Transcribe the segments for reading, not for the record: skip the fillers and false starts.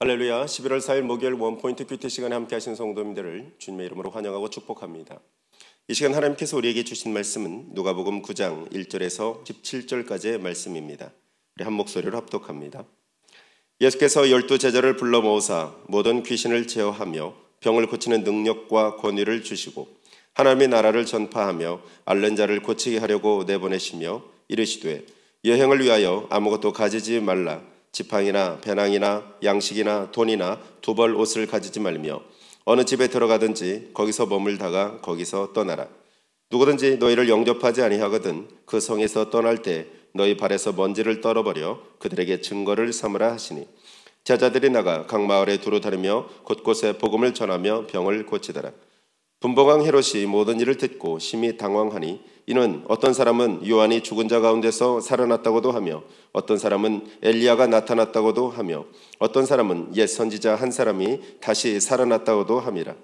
할렐루야. 11월 4일 목요일 원포인트 큐티 시간에 함께 하신 성도님들을 주님의 이름으로 환영하고 축복합니다. 이 시간 하나님께서 우리에게 주신 말씀은 누가복음 9장 1절에서 17절까지의 말씀입니다. 우리 한 목소리로 합독합니다. 예수께서 12제자를 불러 모으사 모든 귀신을 제어하며 병을 고치는 능력과 권위를 주시고 하나님의 나라를 전파하며 앓는 자를 고치게 하려고 내보내시며 이르시되 여행을 위하여 아무것도 가지지 말라. 지팡이나 배낭이나 양식이나 돈이나 두 벌 옷을 가지지 말며 어느 집에 들어가든지 거기서 머물다가 거기서 떠나라. 누구든지 너희를 영접하지 아니하거든 그 성에서 떠날 때 너희 발에서 먼지를 떨어버려 그들에게 증거를 삼으라 하시니 제자들이 나가 각 마을에 두루 다니며 곳곳에 복음을 전하며 병을 고치더라. 분봉왕 헤롯이 모든 일을 듣고 심히 당황하니 이는 어떤 사람은 요한이 죽은 자 가운데서 살아났다고도 하며 어떤 사람은 엘리야가 나타났다고도 하며 어떤 사람은 옛 선지자 한 사람이 다시 살아났다고도 함이라.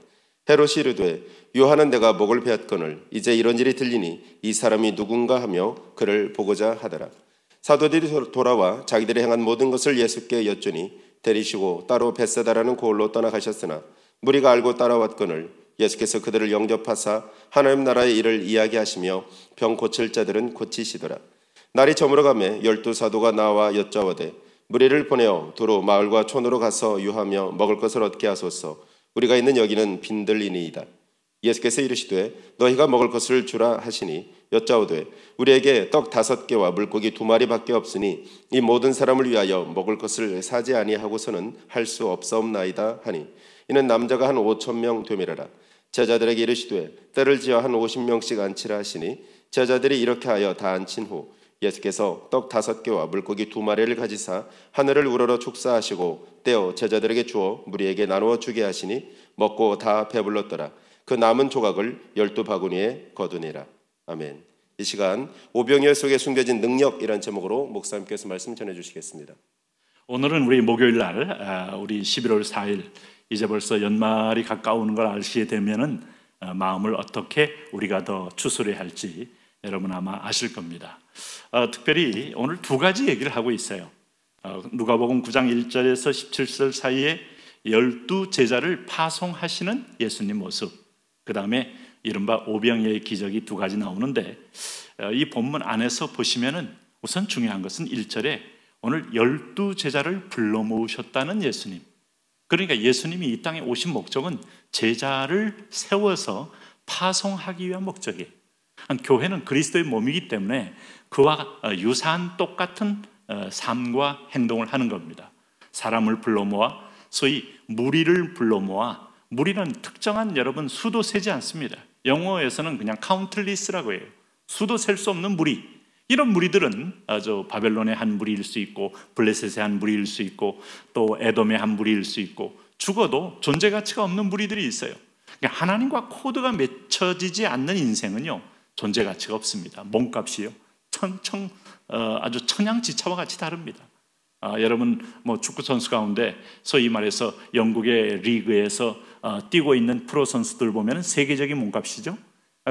헤롯이 이르되 요한은 내가 목을 베었거늘 이제 이런 일이 들리니 이 사람이 누군가 하며 그를 보고자 하더라. 사도들이 돌아와 자기들이 행한 모든 것을 예수께 여쭈니 데리시고 따로 벳세다라는 고을로 떠나가셨으나 무리가 알고 따라왔거늘 예수께서 그들을 영접하사 하나님 나라의 일을 이야기하시며 병 고칠 자들은 고치시더라. 날이 저물어가매 12사도가 나와 여짜오되 무리를 보내어 두루 마을과 촌으로 가서 유하며 먹을 것을 얻게 하소서. 우리가 있는 여기는 빈들이니이다. 예수께서 이르시되 너희가 먹을 것을 주라 하시니 여짜오되 우리에게 떡 5개와 물고기 2마리밖에 없으니 이 모든 사람을 위하여 먹을 것을 사지 아니하고서는 할 수 없사옵나이다 하니 이는 남자가 한 5,000명 되밀어라. 제자들에게 이르시되 때를 지어 한 50명씩 앉히라 하시니 제자들이 이렇게 하여 다 앉힌 후 예수께서 떡 5개와 물고기 2마리를 가지사 하늘을 우러러 축사하시고 떼어 제자들에게 주어 무리에게 나누어 주게 하시니 먹고 다 배불렀더라. 그 남은 조각을 12바구니에 거두니라. 아멘. 이 시간 오병이어 속에 숨겨진 능력이라는 제목으로 목사님께서 말씀 전해주시겠습니다. 오늘은 우리 목요일 날 우리 11월 4일 이제 벌써 연말이 가까우는 걸 아시게 되면은 마음을 어떻게 우리가 더 추스려야 할지 여러분 아마 아실 겁니다. 특별히 오늘 2가지 얘기를 하고 있어요. 누가복음 9장 1절에서 17절 사이에 12제자를 파송하시는 예수님 모습, 그 다음에 이른바 오병이어의 기적이 2가지 나오는데 이 본문 안에서 보시면은 우선 중요한 것은 1절에 오늘 12제자를 불러 모으셨다는 예수님. 그러니까 예수님이 이 땅에 오신 목적은 제자를 세워서 파송하기 위한 목적이에요. 교회는 그리스도의 몸이기 때문에 그와 유사한 똑같은 삶과 행동을 하는 겁니다. 사람을 불러 모아 소위 무리를 불러 모아, 무리는 특정한 여러분 수도 세지 않습니다. 영어에서는 그냥 카운틀리스라고 해요. 수도 셀 수 없는 무리. 이런 무리들은 바벨론의 한 무리일 수 있고 블레셋의 한 무리일 수 있고 또 에돔의 한 무리일 수 있고 죽어도 존재 가치가 없는 무리들이 있어요. 그러니까 하나님과 코드가 맺혀지지 않는 인생은요 존재 가치가 없습니다. 몸값이요 아주 천양지차와 같이 다릅니다. 여러분 축구 선수 가운데 소위 말해서 영국의 리그에서 뛰고 있는 프로 선수들 보면 세계적인 몸값이죠.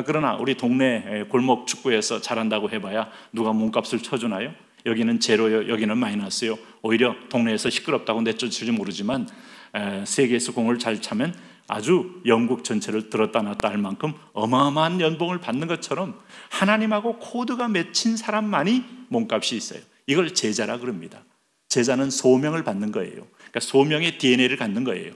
그러나 우리 동네 골목 축구에서 잘한다고 해봐야 누가 몸값을 쳐주나요? 여기는 제로요, 여기는 마이너스요. 오히려 동네에서 시끄럽다고 내쫓을지 모르지만 세계에서 공을 잘 차면 아주 영국 전체를 들었다 놨다 할 만큼 어마어마한 연봉을 받는 것처럼 하나님하고 코드가 맺힌 사람만이 몸값이 있어요. 이걸 제자라 그럽니다. 제자는 소명을 받는 거예요. 그러니까 소명의 DNA를 갖는 거예요.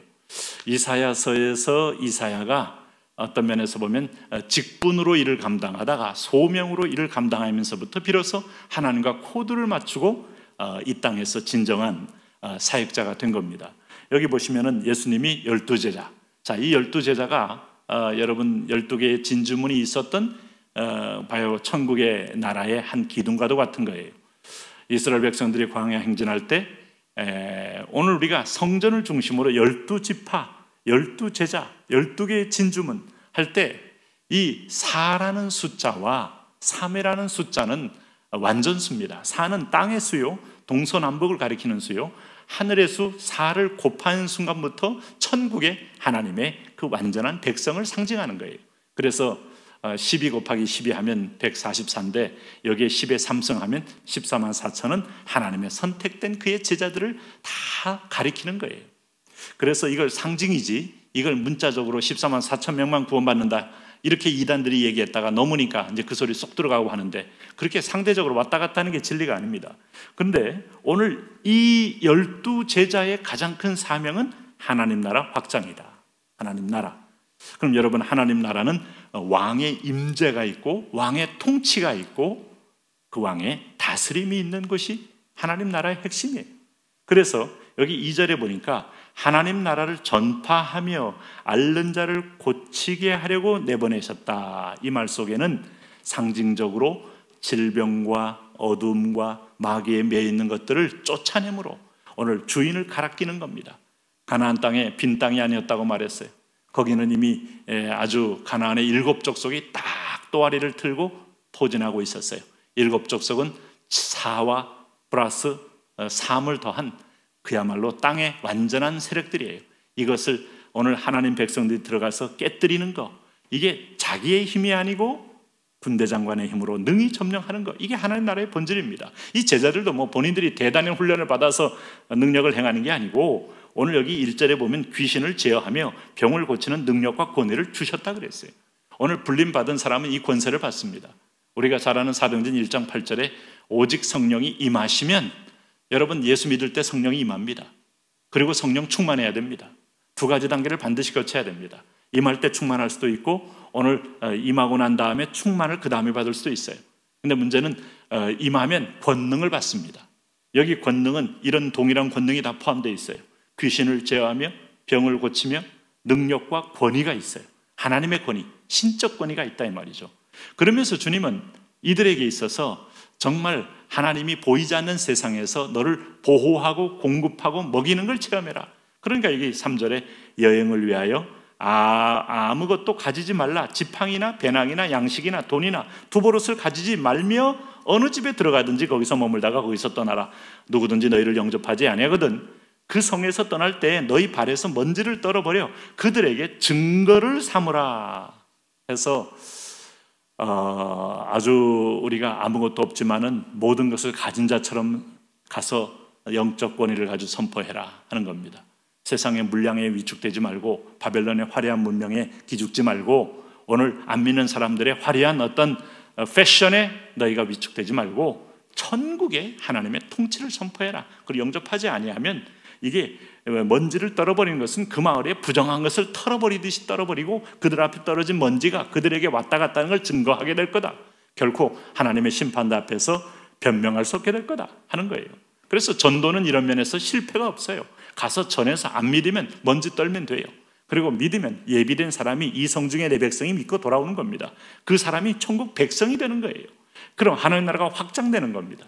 이사야서에서 이사야가 어떤 면에서 보면 직분으로 일을 감당하다가 소명으로 일을 감당하면서부터 비로소 하나님과 코드를 맞추고 이 땅에서 진정한 사역자가 된 겁니다. 여기 보시면은 예수님이 12제자. 자, 이 12제자가 여러분 12개의 진주문이 있었던 바로 천국의 나라의 한 기둥과도 같은 거예요. 이스라엘 백성들이 광야 행진할 때 오늘 우리가 성전을 중심으로 12지파 12제자, 12개의 진주문 할 때 이 4라는 숫자와 3이라는 숫자는 완전수입니다. 4는 땅의 수요, 동서남북을 가리키는 수요, 하늘의 수 4를 곱하는 순간부터 천국의 하나님의 그 완전한 백성을 상징하는 거예요. 그래서 12 곱하기 12 하면 144인데 여기에 10에 3승 하면 14만 4천은 하나님의 선택된 그의 제자들을 다 가리키는 거예요. 그래서 이걸 상징이지 이걸 문자적으로 14만 4천 명만 구원받는다 이렇게 이단들이 얘기했다가 넘으니까 이제 그 소리 쏙 들어가고 하는데 그렇게 상대적으로 왔다 갔다 하는 게 진리가 아닙니다. 그런데 오늘 이 12제자의 가장 큰 사명은 하나님 나라 확장이다. 하나님 나라. 그럼 여러분, 하나님 나라는 왕의 임재가 있고 왕의 통치가 있고 그 왕의 다스림이 있는 것이 하나님 나라의 핵심이에요. 그래서 여기 2절에 보니까 하나님 나라를 전파하며 앓는 자를 고치게 하려고 내보내셨다. 이 말 속에는 상징적으로 질병과 어둠과 마귀에 매여 있는 것들을 쫓아내므로 오늘 주인을 갈아끼는 겁니다. 가나안 땅에 빈 땅이 아니었다고 말했어요. 거기는 이미 아주 가나안의 7 족속이 딱 또아리를 틀고 포진하고 있었어요. 7 족속은 4와 플러스 3을 더한 그야말로 땅의 완전한 세력들이에요. 이것을 오늘 하나님 백성들이 들어가서 깨뜨리는 거, 이게 자기의 힘이 아니고 군대장관의 힘으로 능히 점령하는 거, 이게 하나님 나라의 본질입니다. 이 제자들도 뭐 본인들이 대단한 훈련을 받아서 능력을 행하는 게 아니고 오늘 여기 1절에 보면 귀신을 제어하며 병을 고치는 능력과 권위를 주셨다 그랬어요. 오늘 불림받은 사람은 이 권세를 받습니다. 우리가 잘 아는 사도행전 1장 8절에 오직 성령이 임하시면, 여러분 예수 믿을 때 성령이 임합니다. 그리고 성령 충만해야 됩니다. 2가지 단계를 반드시 거쳐야 됩니다. 임할 때 충만할 수도 있고 오늘 임하고 난 다음에 충만을 그 다음에 받을 수도 있어요. 근데 문제는 임하면 권능을 받습니다. 여기 권능은 이런 동일한 권능이 다 포함되어 있어요. 귀신을 제어하며 병을 고치며 능력과 권위가 있어요. 하나님의 권위, 신적 권위가 있다 이 말이죠. 그러면서 주님은 이들에게 있어서 정말 하나님이 보이지 않는 세상에서 너를 보호하고 공급하고 먹이는 걸 체험해라. 그러니까 여기 3절에 여행을 위하여 아무것도 가지지 말라. 지팡이나 배낭이나 양식이나 돈이나 두보릇을 가지지 말며 어느 집에 들어가든지 거기서 머물다가 거기서 떠나라. 누구든지 너희를 영접하지 아니하거든 그 성에서 떠날 때 너희 발에서 먼지를 떨어버려 그들에게 증거를 삼으라 해서 아주 우리가 아무것도 없지만은 모든 것을 가진 자처럼 가서 영적 권위를 가지고 선포해라 하는 겁니다. 세상의 물량에 위축되지 말고 바벨론의 화려한 문명에 기죽지 말고 오늘 안 믿는 사람들의 화려한 어떤 패션에 너희가 위축되지 말고 천국의 하나님의 통치를 선포해라. 그리고 영접하지 아니하면 이게 먼지를 떨어버리는 것은 그 마을에 부정한 것을 털어버리듯이 떨어버리고 그들 앞에 떨어진 먼지가 그들에게 왔다 갔다 하는 걸 증거하게 될 거다. 결코 하나님의 심판대 앞에서 변명할 수 없게 될 거다 하는 거예요. 그래서 전도는 이런 면에서 실패가 없어요. 가서 전해서 안 믿으면 먼지 떨면 돼요. 그리고 믿으면 예비된 사람이 이 성중에 내 백성이 믿고 돌아오는 겁니다. 그 사람이 천국 백성이 되는 거예요. 그럼 하나님 나라가 확장되는 겁니다.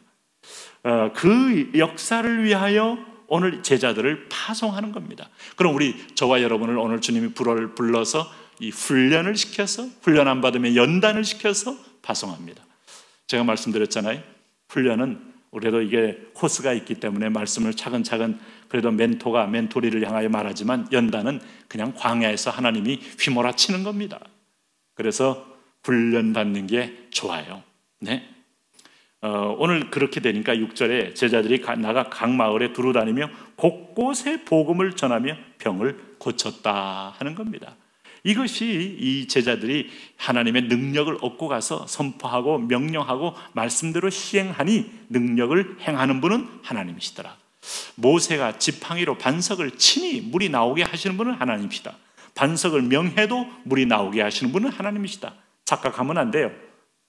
그 역사를 위하여 오늘 제자들을 파송하는 겁니다. 그럼 저와 여러분을 오늘 주님이 불러서 이 훈련을 시켜서 훈련 안 받으면 연단을 시켜서 파송합니다. 제가 말씀드렸잖아요. 훈련은 그래도 이게 코스가 있기 때문에 말씀을 차근차근 그래도 멘토가 멘토리를 향하여 말하지만 연단은 그냥 광야에서 하나님이 휘몰아치는 겁니다. 그래서 훈련받는 게 좋아요. 네. 오늘 그렇게 되니까 6절에 제자들이 나가 각 마을에 두루다니며 곳곳에 복음을 전하며 병을 고쳤다 하는 겁니다. 이것이 이 제자들이 하나님의 능력을 얻고 가서 선포하고 명령하고 말씀대로 시행하니 능력을 행하는 분은 하나님이시더라. 모세가 지팡이로 반석을 치니 물이 나오게 하시는 분은 하나님이시다. 반석을 명해도 물이 나오게 하시는 분은 하나님이시다. 착각하면 안 돼요.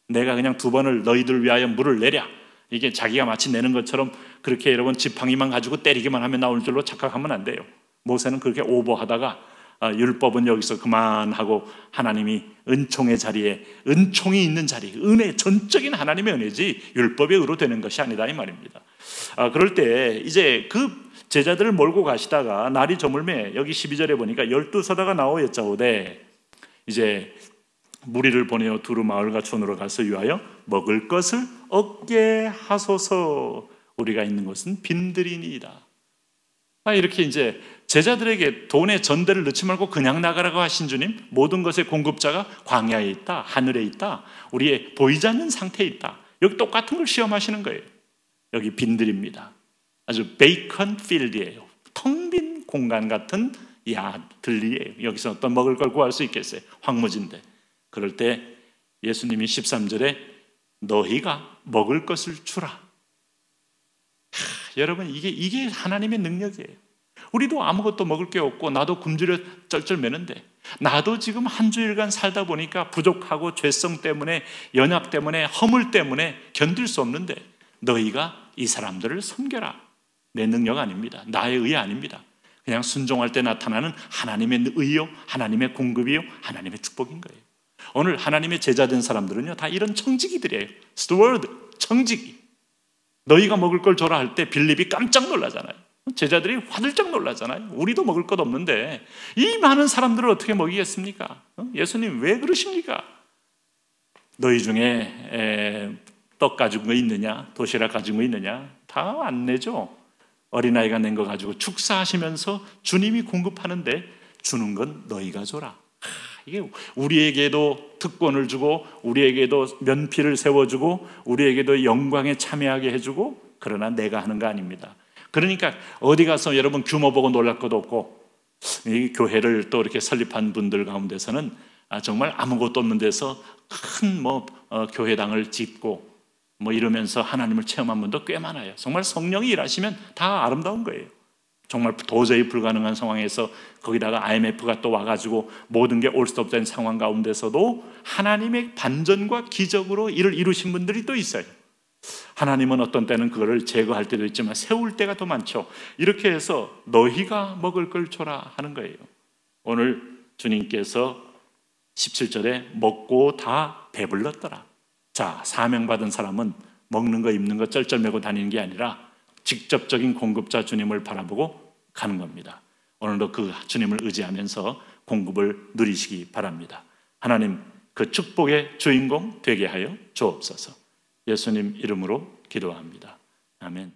내가 그냥 2번을 너희들 위하여 물을 내랴, 이게 자기가 마치 내는 것처럼 그렇게 여러분 지팡이만 가지고 때리기만 하면 나올 줄로 착각하면 안 돼요. 모세는 그렇게 오버하다가 율법은 여기서 그만하고 하나님이 은총의 자리에, 은총이 있는 자리, 은혜, 전적인 하나님의 은혜지 율법의 의로 되는 것이 아니다 이 말입니다. 그럴 때 이제 그 제자들을 몰고 가시다가 날이 저물매 여기 12절에 보니까 12서다가 나오 여짜오되 이제 무리를 보내어 두루 마을과 촌으로 가서 유하여 먹을 것을 얻게 하소서. 우리가 있는 곳은 빈들이니이다. 이렇게 이제 제자들에게 돈의 전대를 넣지 말고 그냥 나가라고 하신 주님, 모든 것의 공급자가 광야에 있다, 하늘에 있다, 우리의 보이지 않는 상태에 있다. 여기 똑같은 걸 시험하시는 거예요. 여기 빈들입니다. 아주 베이컨 필드예요. 텅 빈 공간 같은 들리에요. 여기서 어떤 먹을 걸 구할 수 있겠어요? 황무지인데. 그럴 때 예수님이 13절에 너희가 먹을 것을 주라. 여러분, 이게 하나님의 능력이에요. 우리도 아무것도 먹을 게 없고 나도 굶주려 쩔쩔매는데, 나도 지금 한 주일간 살다 보니까 부족하고 죄성 때문에, 연약 때문에, 허물 때문에 견딜 수 없는데 너희가 이 사람들을 섬겨라. 내 능력 아닙니다. 나의 의 아닙니다. 그냥 순종할 때 나타나는 하나님의 의요, 하나님의 공급이요, 하나님의 축복인 거예요. 오늘 하나님의 제자된 사람들은요, 다 이런 청지기들이에요. 스튜어드, 청지기. 너희가 먹을 걸 줘라 할 때 빌립이 깜짝 놀라잖아요. 제자들이 화들짝 놀라잖아요. 우리도 먹을 것 없는데 이 많은 사람들을 어떻게 먹이겠습니까? 예수님 왜 그러십니까? 너희 중에 떡 가지고 거 있느냐? 도시락 가지고 거 있느냐? 다 안 내죠. 어린아이가 낸 거 가지고 축사하시면서 주님이 공급하는데 주는 건 너희가 줘라. 이게 우리에게도 특권을 주고, 우리에게도 면피를 세워주고, 우리에게도 영광에 참여하게 해주고, 그러나 내가 하는 거 아닙니다. 그러니까 어디 가서 여러분 규모 보고 놀랄 것도 없고, 이 교회를 또 이렇게 설립한 분들 가운데서는 정말 아무것도 없는 데서 큰 교회당을 짓고 이러면서 하나님을 체험한 분도 꽤 많아요. 정말 성령이 일하시면 다 아름다운 거예요. 정말 도저히 불가능한 상황에서 거기다가 IMF가 또 와가지고 모든 게 올 수 없다는 상황 가운데서도 하나님의 반전과 기적으로 이를 이루신 분들이 또 있어요. 하나님은 어떤 때는 그거를 제거할 때도 있지만 세울 때가 더 많죠. 이렇게 해서 너희가 먹을 걸 줘라 하는 거예요. 오늘 주님께서 17절에 먹고 다 배불렀더라. 자, 사명받은 사람은 먹는 거 입는 거 쩔쩔매고 다니는 게 아니라 직접적인 공급자 주님을 바라보고 가는 겁니다. 오늘도 그 주님을 의지하면서 공급을 누리시기 바랍니다. 하나님, 그 축복의 주인공 되게 하여 주옵소서. 예수님 이름으로 기도합니다. 아멘.